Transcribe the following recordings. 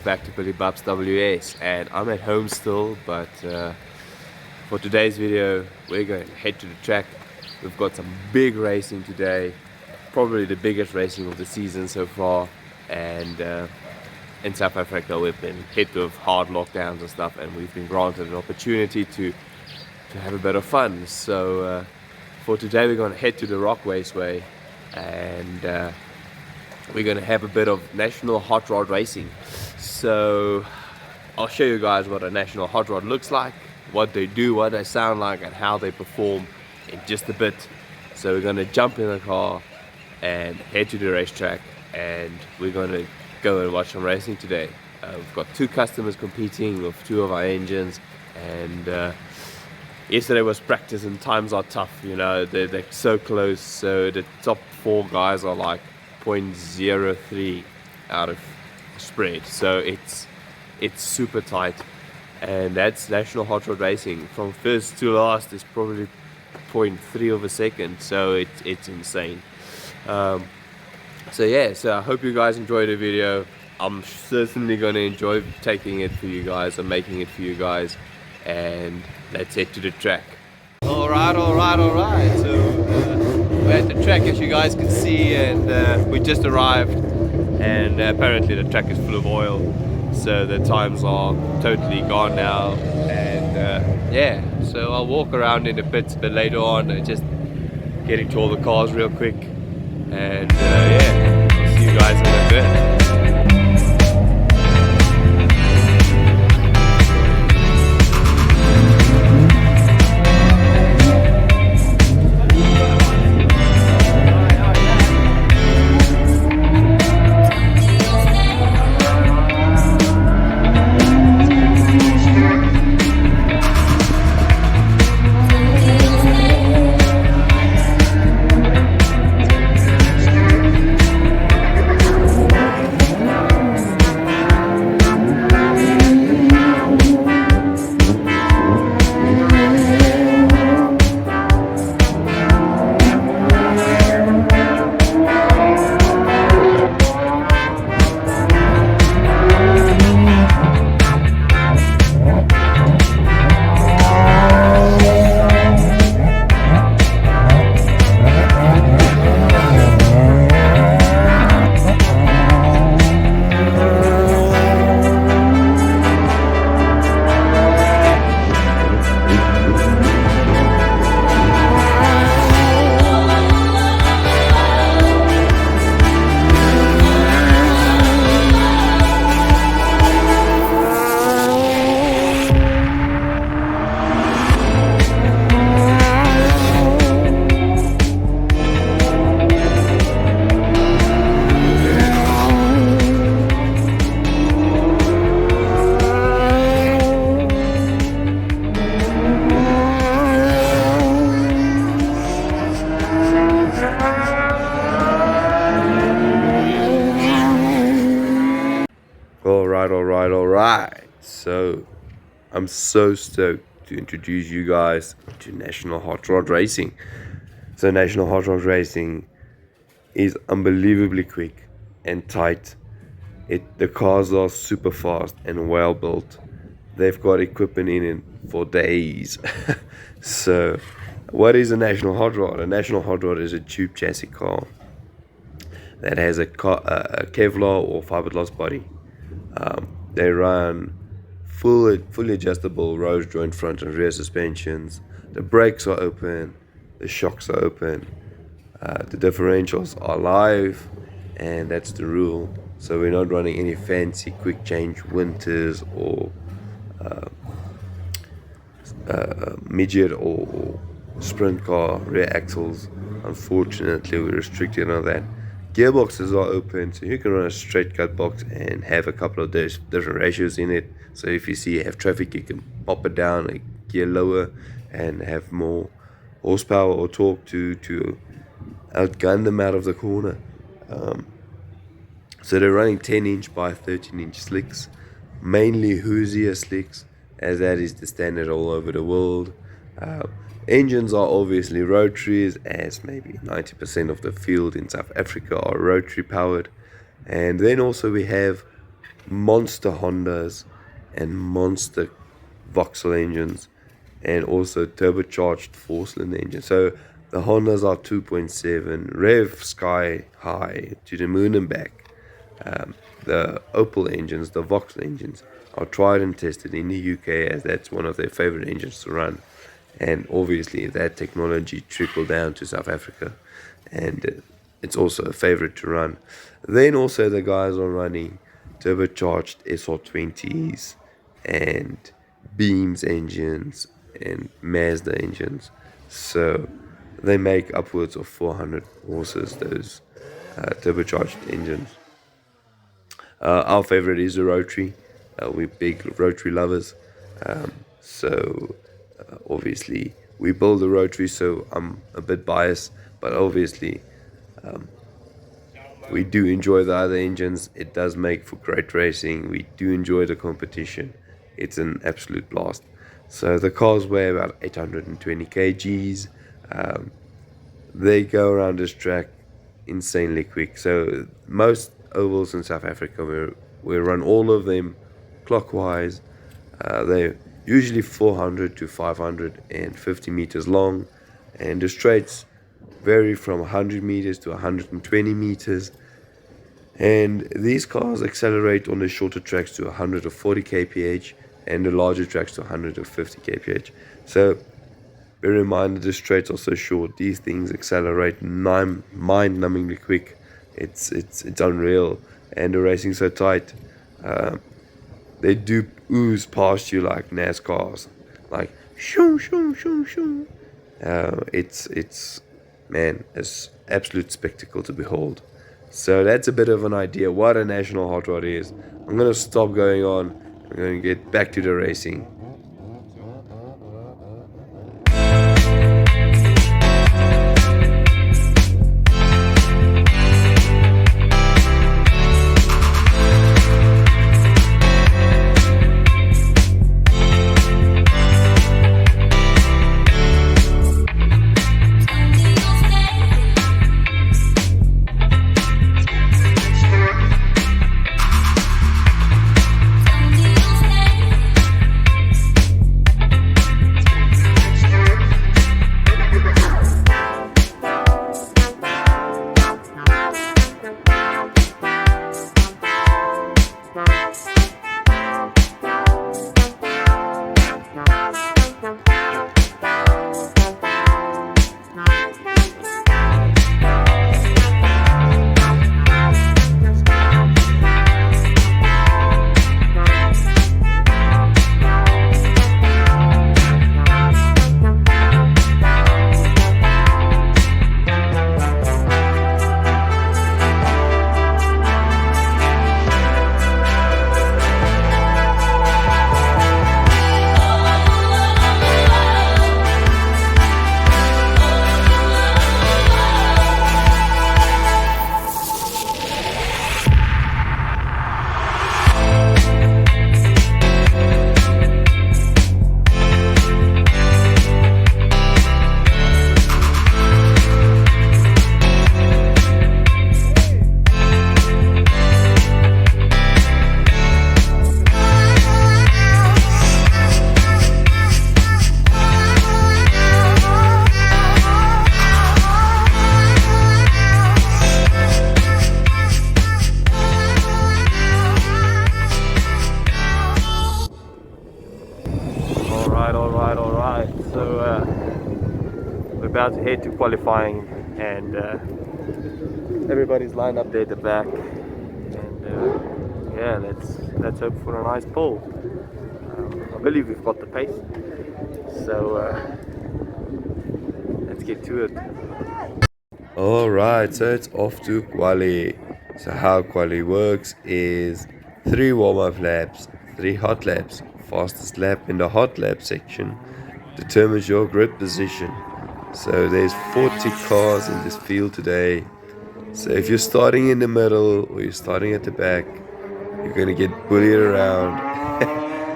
back to Billy Bub's WS, and I'm at home still, but for today's video we're going to head to the track. We've got some big racing today, probably the biggest racing of the season so far, and in South Africa we've been hit with hard lockdowns and stuff, and we've been granted an opportunity to have a bit of fun. So for today we're going to head to the Rock Raceway, and we're going to have a bit of national hot rod racing. So I'll show you guys what a national hot rod looks like, what they do, what they sound like, and how they perform in just a bit. So we're going to jump in the car and head to the racetrack, and we're going to go and watch some racing today. We've got two customers competing with two of our engines, and yesterday was practice and times are tough, you know, they're so close. So the top four guys are like 0.03 out of spread, so it's super tight, and that's national hot rod racing. From first to last is probably 0.3 of a second, so it's insane. So yeah, so I hope you guys enjoyed the video. I'm certainly going to enjoy taking it for you guys and making it for you guys, and let's head to the track. Alright, so we're at the track, as you guys can see, and we just arrived, and apparently the track is full of oil, so the times are totally gone now. And yeah, so I'll walk around in the pits a bit later on and just get into all the cars real quick, and yeah, I'll see you guys in a bit. Alright, so I'm so stoked to introduce you guys to National Hot Rod Racing. So National Hot Rod Racing is unbelievably quick and tight. The cars are super fast and well built. They've got equipment in it for days. So what is a National Hot Rod? A National Hot Rod is a tube chassis car that has a Kevlar or fiberglass body. They run fully adjustable rose joint front and rear suspensions. The brakes are open, the shocks are open, the differentials are live, and that's the rule. So we're not running any fancy quick change winters or midget or sprint car rear axles. Unfortunately, we're restricted on that. Gearboxes are open, so you can run a straight cut box and have a couple of different ratios in it. So if you see you have traffic, you can pop it down a gear lower and have more horsepower or torque to outgun them out of the corner. So they're running 10-inch by 13-inch slicks, mainly Hoosier slicks, as that is the standard all over the world. Engines are obviously Rotaries, as maybe 90% of the field in South Africa are rotary powered. And then also we have monster Hondas and monster Vauxhall engines, and also turbocharged 4-cylinder engines. So the Hondas are 2.7, rev sky high to the moon and back. The Opel engines, the Vauxhall engines, are tried and tested in the UK, as that's one of their favorite engines to run. And obviously that technology trickled down to South Africa, and it's also a favorite to run. Then also the guys are running turbocharged SR20s and Beams engines and Mazda engines. So they make upwards of 400 horses, those turbocharged engines. Our favorite is the Rotary. We're big Rotary lovers. So obviously we build the Rotary, so I'm a bit biased, but obviously we do enjoy the other engines. It does make for great racing. We do enjoy the competition. It's an absolute blast. So the cars weigh about 820 kgs. They go around this track insanely quick. So most ovals in South Africa, we run all of them clockwise. They're usually 400 to 550 meters long, and the straights vary from 100 meters to 120 meters. And these cars accelerate on the shorter tracks to 140 kph and the larger tracks to 150 kph. So bear in mind that the straights are so short, these things accelerate mind-numbingly quick. It's unreal, and the racing so tight. They do ooze past you like NASCARs, like shoo shoo shoo shoo. It's absolute spectacle to behold. So that's a bit of an idea what a national hot rod is. I'm gonna stop going on. I'm gonna get back to the racing. Alright. So we're about to head to qualifying, and everybody's lined up there at the back. And yeah, let's hope for a nice pull. I believe we've got the pace. So let's get to it. Alright, so it's off to quali. So how quali works is 3 warm-up laps, 3 hot laps. Fastest lap in the hot lap section determines your grid position. So there's 40 cars in this field today. So if you're starting in the middle or you're starting at the back, you're going to get bullied around.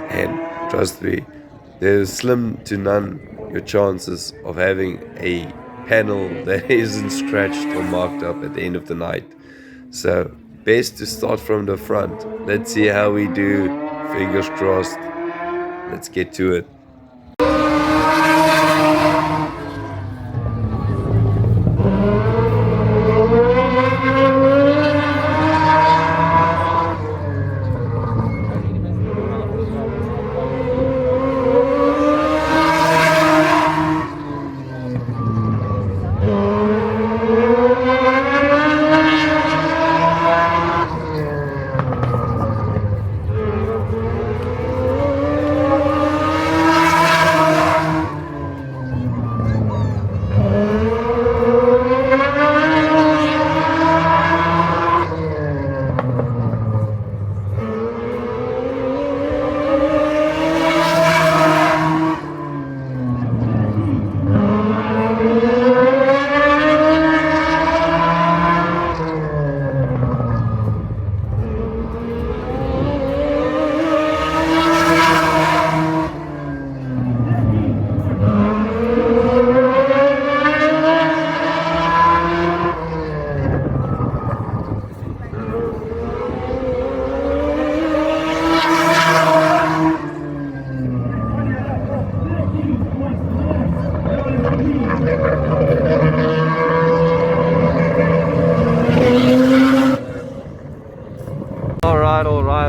And trust me, there's slim to none your chances of having a panel that isn't scratched or marked up at the end of the night. So best to start from the front. Let's see how we do. Fingers crossed. Let's get to it.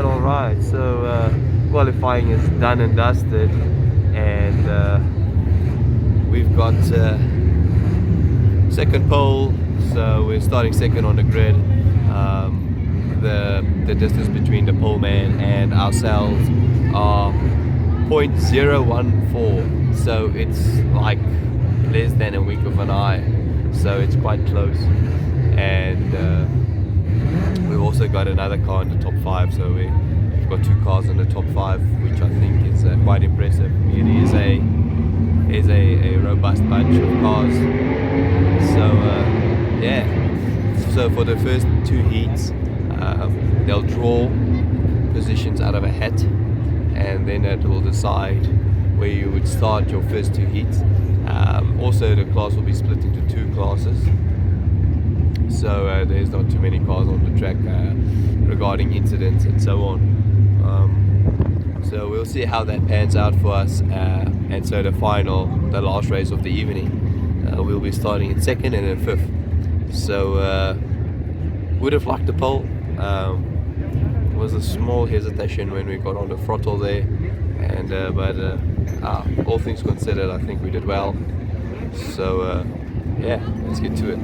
Alright, so qualifying is done and dusted, and we've got second pole, so we're starting second on the grid. The distance between the pole man and ourselves are 0.014, so it's like less than a wink of an eye, so it's quite close. And we've also got another car in the top 5, so we've got 2 cars in the top 5, which I think is quite impressive. It is a robust bunch of cars. So yeah, so for the first 2 heats, they'll draw positions out of a hat, and then it will decide where you would start your first 2 heats. Also, the class will be split into 2 classes, so there's not too many cars on the track regarding incidents and so on. So we'll see how that pans out for us, and so the last race of the evening, we'll be starting in 2nd and then 5th. So would have liked the pole. Was a small hesitation when we got on the throttle there, and but all things considered, I think we did well. So yeah, let's get to it.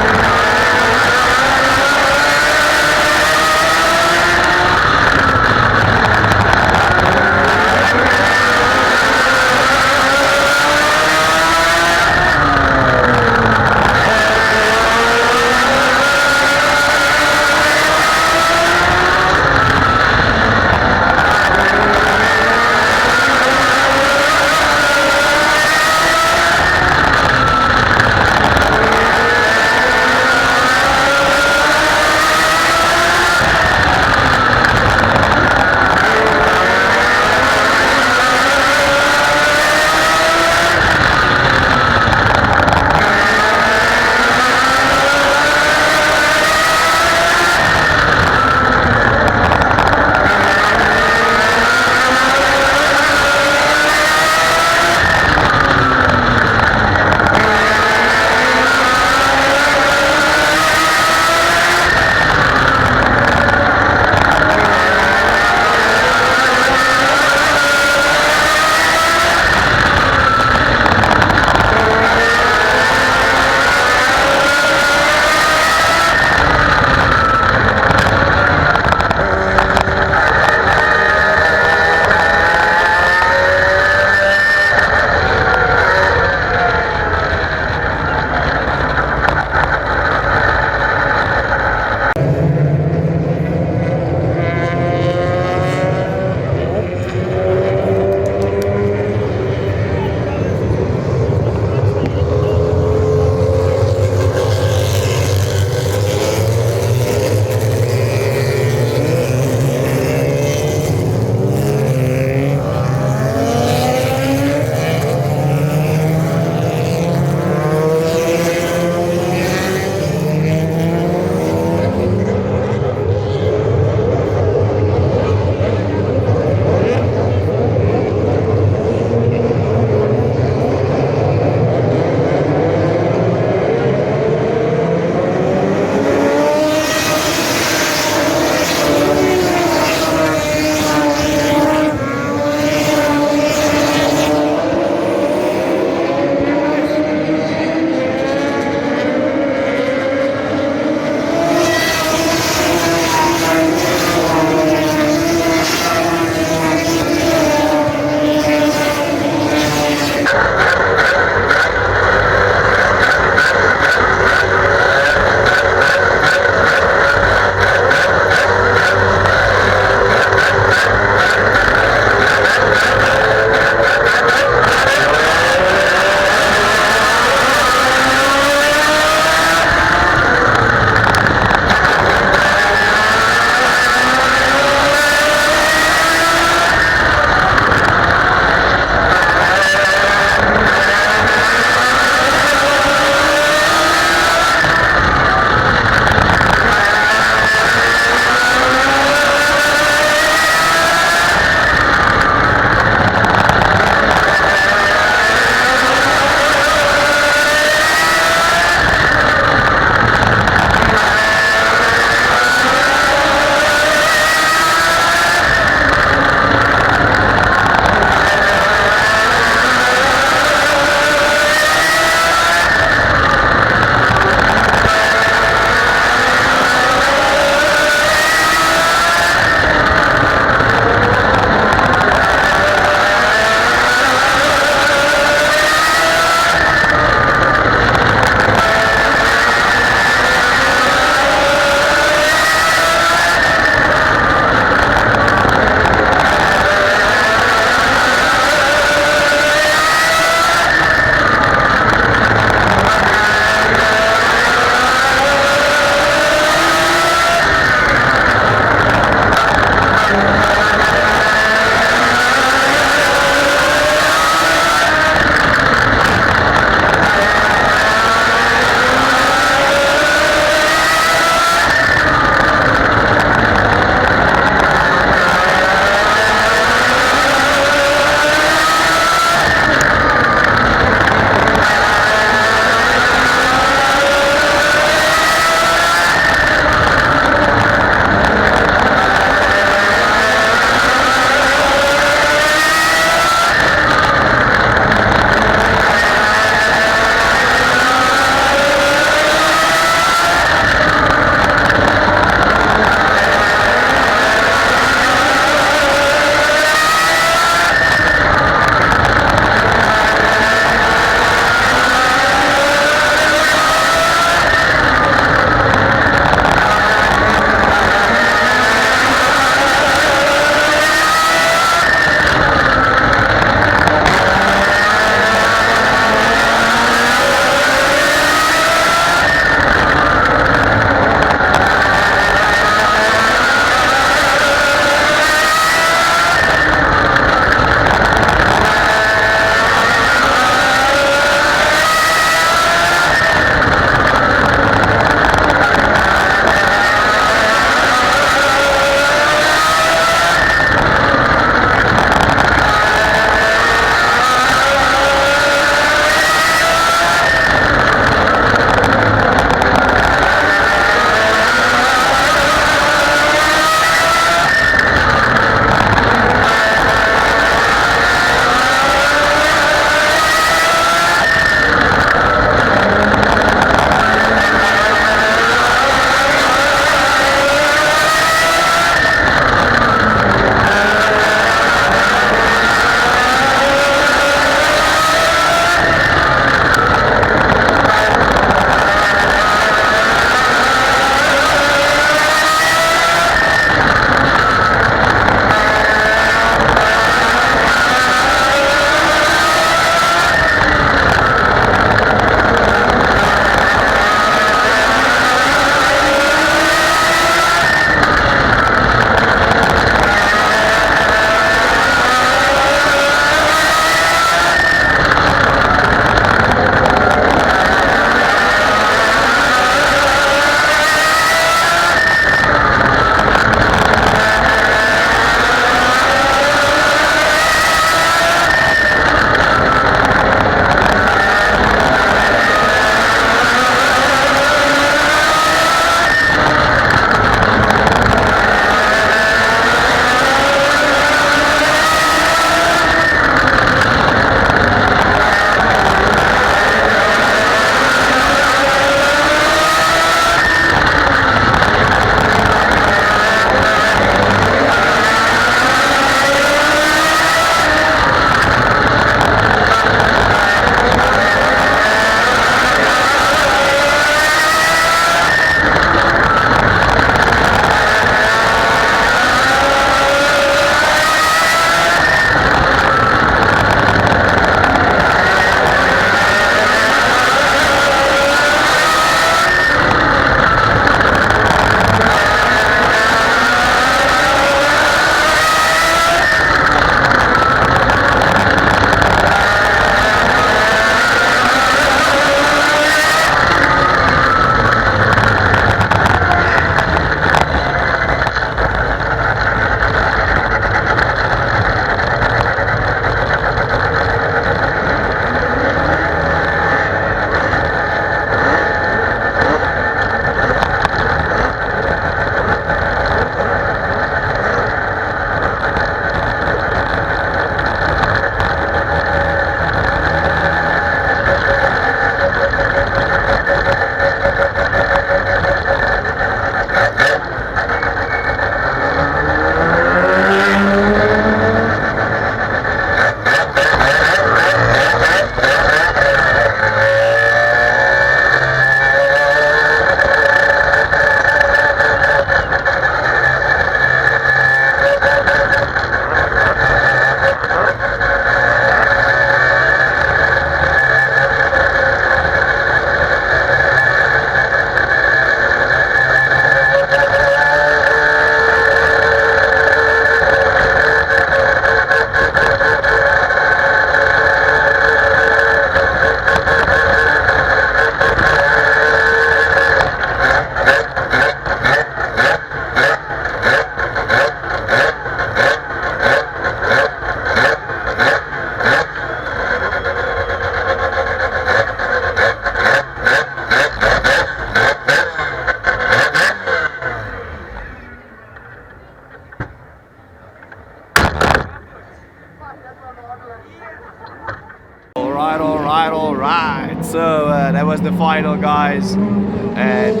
Alright. So that was the final, guys, and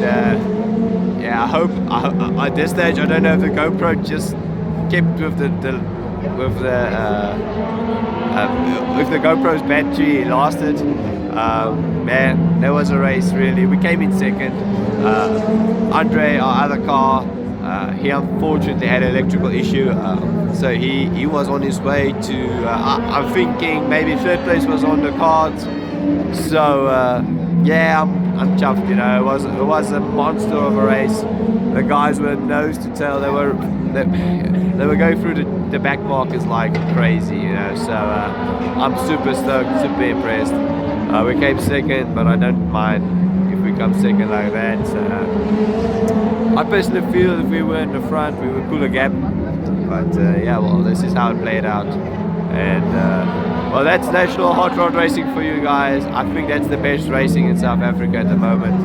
yeah, I hope at this stage I don't know if the GoPro just kept with if the GoPro's battery lasted. Man, that was a race really. We came in second. Andre, our other car, he unfortunately had an electrical issue, so he was on his way to I'm thinking maybe third place was on the cards. So yeah, I'm chuffed, you know. It was a monster of a race. The guys were nose to tail. They were going through the back markers like crazy, you know. So I'm super stoked, super impressed. We came second, but I don't mind if we come second like that. I personally feel if we were in the front, we would pull a gap. But yeah, well, this is how it played out. And well, that's national hot rod racing for you guys. I think that's the best racing in South Africa at the moment.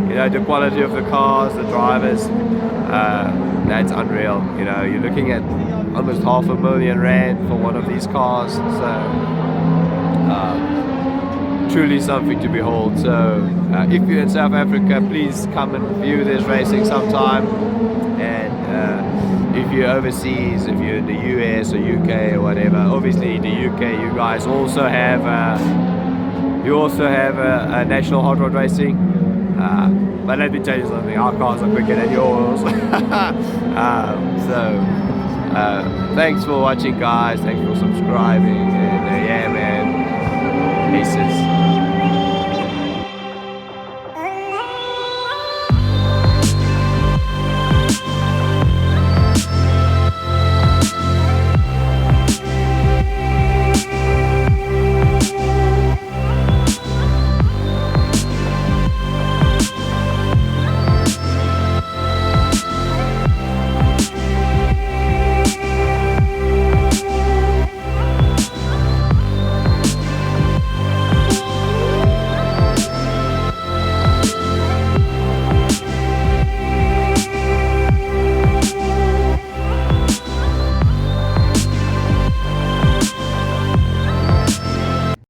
You know, the quality of the cars, the drivers, that's unreal. You know, you're looking at almost R500,000 rand for one of these cars. So truly something to behold. So if you're in South Africa, please come and view this racing sometime. And if you're overseas, if you're in the US or UK or whatever, obviously in the UK you guys also have a national hot rod racing. But let me tell you something, our cars are quicker than yours. Thanks for watching, guys. Thanks for subscribing. And yeah, man, pieces.